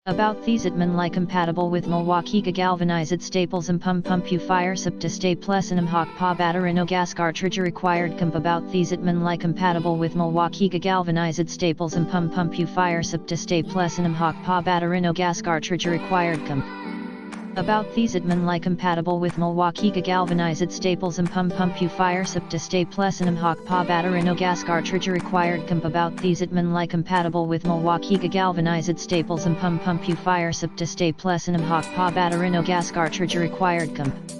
About these admin compatible with Milwaukee Galvanized Staples and pump you fire sub to stay plus and hawk pa batterino gas cartridge required comp about these admin compatible with Milwaukee Galvanized Staples and pump you fire sub to stay plus and hawk pa batterino gas cartridge required comp. About these admin compatible with Milwaukee Galvanized Staples and pump you fire sub to stay plus and hawk pa batterino gas cartridge required comp. About these admin compatible with Milwaukee Galvanized Staples and pump you fire sub to stay plus and hawk pa batterino gas cartridge required comp.